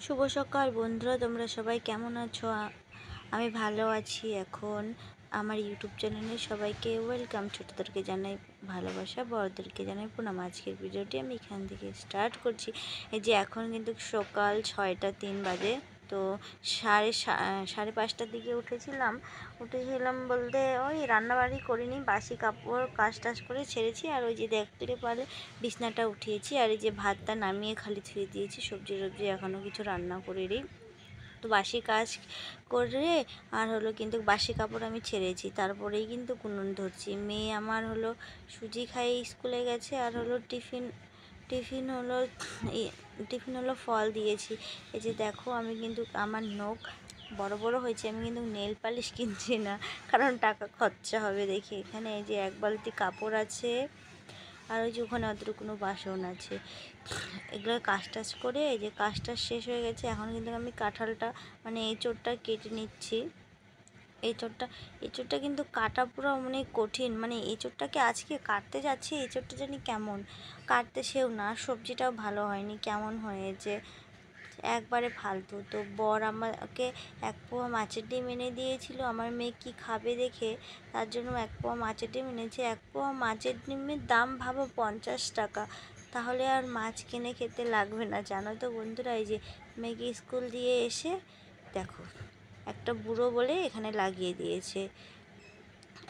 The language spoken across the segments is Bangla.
শুভ সকাল বন্ধুরা, তোমরা সবাই কেমন আছো? আমি ভালো আছি। এখন আমার ইউটিউব চ্যানেলে সবাইকে ওয়েলকাম। ছোটদেরকে জানাই ভালোবাসা, বড়দেরকে জানাই প্রণাম। আজকের ভিডিওটি আমি এখান থেকে স্টার্ট করছি। এই যে এখন কিন্তু সকাল 6টা 3 বাজে। তো সাড়ে 5টার দিকে উঠেছিলাম বলতে ওই রান্নাবাড়ি করিনি, বাসি কাপড় কাজ টাজ করে ছেড়েছি। আর ওই যে দেখতে পারলে বিছনাটা উঠিয়েছি, আর এই যে ভাতটা নামিয়ে খালি ধুয়ে দিয়েছি। সবজি এখনও কিছু রান্না করিনি। তো বাসি কাজ করে আর কিন্তু বাসি কাপড় আমি ছেড়েছি, তারপরেই কিন্তু কুনুন ধরছি। মেয়ে আমার সুজি খাইয়ে স্কুলে গেছে, আর টিফিন হলো ফল দিয়েছি। এই যে দেখো, আমি কিন্তু আমার নখ বড় বড় হয়েছে। আমি কিন্তু নেল পালিশ কিনছি না, কারণ টাকা খরচা হবে দেখে। এখানে এই যে এক বালতি কাপড় আছে, আর ওই যে ওখানে অতটুকুনো বাসন আছে। এগুলো কাজ টাজ করে এই যে কাজটা শেষ হয়ে গেছে। এখন কিন্তু আমি কাঁঠালটা মানে এঁচোড়টা কেটে নিচ্ছি। এঁচোড়টা কিন্তু কাটা পুরো অনেক কঠিন। মানে এঁচোড়টাকে আজকে কাটতে যাচ্ছি, এঁচোড়টা জানি কেমন কাটতে, সেও না, সবজিটাও ভালো হয়নি, কেমন হয়েছে একবারে ফালতু। তো বর আমাকে 1 পোয়া মাছের ডিম এনে দিয়েছিল, আমার মেয়ে কি খাবে দেখে, তার জন্য 1 পোয়া মাছের ডিম এনেছে। 1 পোয়া মাছের ডিমের দাম ভাবো 50 টাকা। তাহলে আর মাছ কিনে খেতে লাগবে না, জানো তো বন্ধুরা। এই যে মেয়েকে স্কুল দিয়ে এসে দেখো একটা বুড়ো বলে এখানে লাগিয়ে দিয়েছে।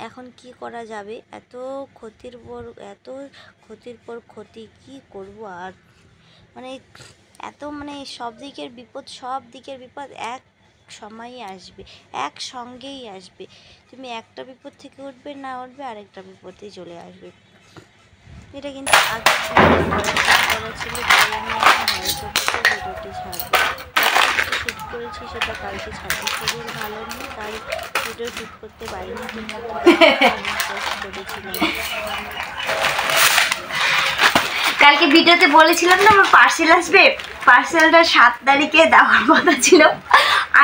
এখন কি করা যাবে? এত ক্ষতির পর ক্ষতি, কি করব আর। মানে সব দিকের বিপদ এক সময়ই আসবে, একসঙ্গেই আসবে। তুমি একটা বিপদ থেকে উঠবে না উঠবে, আরেকটা বিপদে চলে আসবে। এটা কিন্তু আগে করা ছিল, তাই আমি এখন ভিডিওটি ছাড়বো। শ্যুট করেছি সেটা কালকে ছাড়বো। শরীর ভালো নেই, তাই ভিডিও শ্যুট করতে পারিনি, কিন্তু করেছিলাম। কালকে ভিডিওতে বলেছিলাম না আমার পার্সেল আসবে, পার্সেলটা 7 তারিখে দেওয়ার কথা ছিল,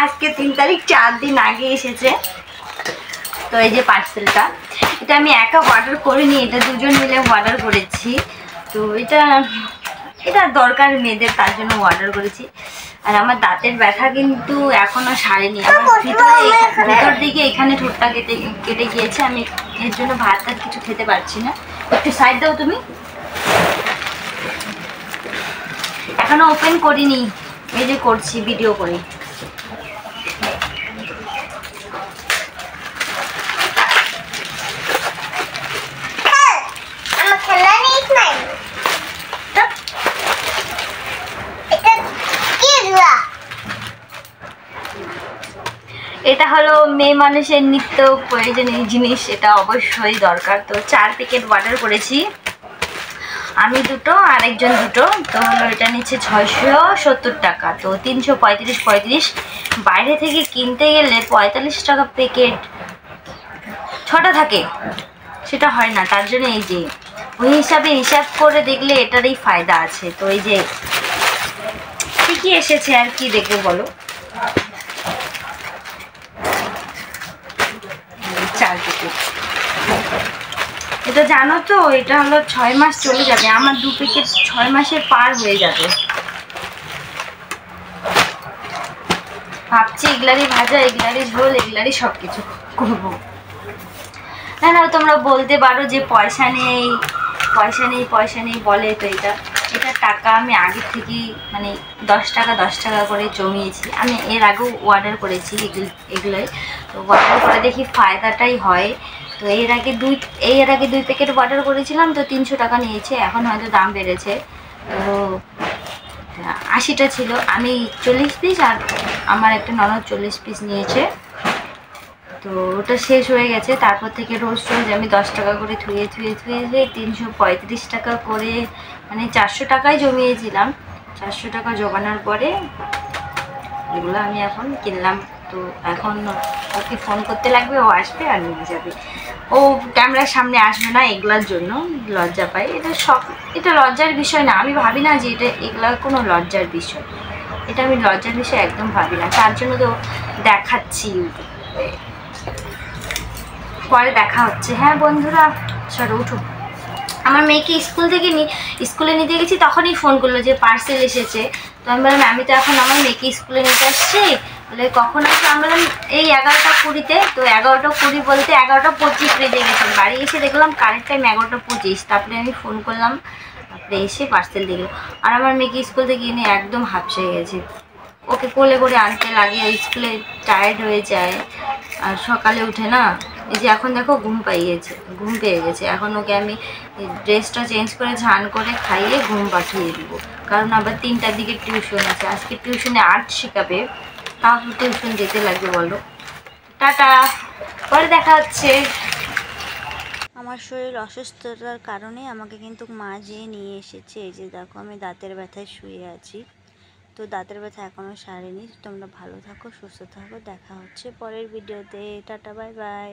আজকে 3 তারিখ, 4 দিন আগে এসেছে। তো এই যে পার্সেলটা, এটা আমি একা অর্ডার করিনি, এটা দুজন মিলে অর্ডার করেছি। তো এটা দরকার মেয়েদের, তার জন্য অর্ডার করেছি। আর আমার দাঁতের ব্যথা কিন্তু এখনও সারেনি। আমার ভিতর দিকে এখানে ঠোঁটটা কেটে গিয়েছে, আমি এর জন্য ভাত টাত কিছু খেতে পারছি না। একটু সাইড দাও তুমি। এখনো ওপেন করিনি, এই যে করছি ভিডিও করে। এটা হলো মেয়ে মানুষের নিত্য প্রয়োজনীয় জিনিস, এটা অবশ্যই দরকার। তো 4 প্যাকেট অর্ডার করেছি, আমি 2টো, আরেকজন 2টো। তো এটা নিচ্ছে 670 টাকা। তো 335 বাইরে থেকে কিনতে গেলে 45 টাকা প্যাকেট 6টা থাকে, সেটা হয় না। তার জন্য এই যে ওই হিসাব করে দেখলে এটারই ফায়দা আছে। তো এই যে ঠিকই এসেছে, আর কি দেখবে বলো। 4 প্যাকেট। এটা জানো তো, এটা হলো 6 মাস চলে যাবে। আমার 2 প্যাকেট 6 মাসের পার হয়ে যাবে। ভাবছি এগুলারই ভাজা, এগুলারই ঝোল, এগুলারই সব কিছু করবো। না তোমরা বলতে পারো যে পয়সা নেই বলে। তো এটা টাকা আমি আগে থেকেই 10 টাকা করে জমিয়েছি। আমি এর আগেও অর্ডার করেছি এগুলোই। তো অর্ডার করে দেখি ফায়দাটাই হয়। তো এর আগে 2 প্যাকেট অর্ডার করেছিলাম, তো 300 টাকা নিয়েছে। এখন হয়তো দাম বেড়েছে। তো 80টা ছিল, আমি 40 পিস, আর আমার একটা ননদ 40 পিস নিয়েছে। তো ওটা শেষ হয়ে গেছে। তারপর থেকে রোজ আমি 10 টাকা করে ধুয়ে 335 টাকা করে, 400 টাকায় জমিয়েছিলাম। 400 টাকা জমানোর পরে এগুলো আমি এখন কিনলাম। তো এখন ওকে ফোন করতে লাগবে, ও আসবে আর নিয়ে যাবে। ও ক্যামেরার সামনে আসবে না, এগুলোর জন্য লজ্জা পাই। এটা লজ্জার বিষয় না, আমি ভাবি না যে এগুলো কোনো লজ্জার বিষয়। এটা আমি লজ্জার বিষয় একদম ভাবি না। তার জন্য তো দেখাচ্ছি ইউটিউবে, পরে দেখা হচ্ছে। হ্যাঁ বন্ধুরা, চলো উঠো। আমার মেয়েকে স্কুলে নিতে গেছি, তখনই ফোন করলো যে পার্সেল এসেছে। তো আমি বললাম আমি তো এখন আমার মেয়েকে স্কুলে নিতে আসছি, বলে কখন আসবে? আমি বললাম এই 11টা 20-তে। তো 11টা 20 বলতে 11টা 25 বেজে গেছে। বাড়ি এসে দেখলাম কারেক্ট টাইম 11টা 25। তারপরে আমি ফোন করলাম, তারপরে এসে পার্সেল দিল। আর আমার মেয়েকে স্কুল থেকে এনে একদম হাঁপসে গেছে, ওকে কোলে করে আনতে লাগে, স্কুলে টায়ার্ড হয়ে যায়। আর সকালে উঠে না, এই যে এখন দেখো ঘুম পেয়ে গেছে। এখন ওকে আমি ড্রেসটা চেঞ্জ করে স্নান করে খাইয়ে ঘুম পাঠিয়ে দিব, কারণ আবার 3টার দিকে টিউশন আছে। আজকে টিউশনে আর্ট শেখাবে, তাও টিউশন যেতে লাগবে বলো। টাটা, পরে দেখা হচ্ছে। আমার শরীর অসুস্থতার কারণে আমাকে কিন্তু মা যেয়ে নিয়ে এসেছে। এই যে দেখো আমি দাঁতের ব্যথায় শুয়ে আছি, তো দাঁতের ব্যথা এখনও সারেনি। তোমরা ভালো থাকো, সুস্থ থাকো, দেখা হচ্ছে পরের ভিডিওতে। Tata, bye bye.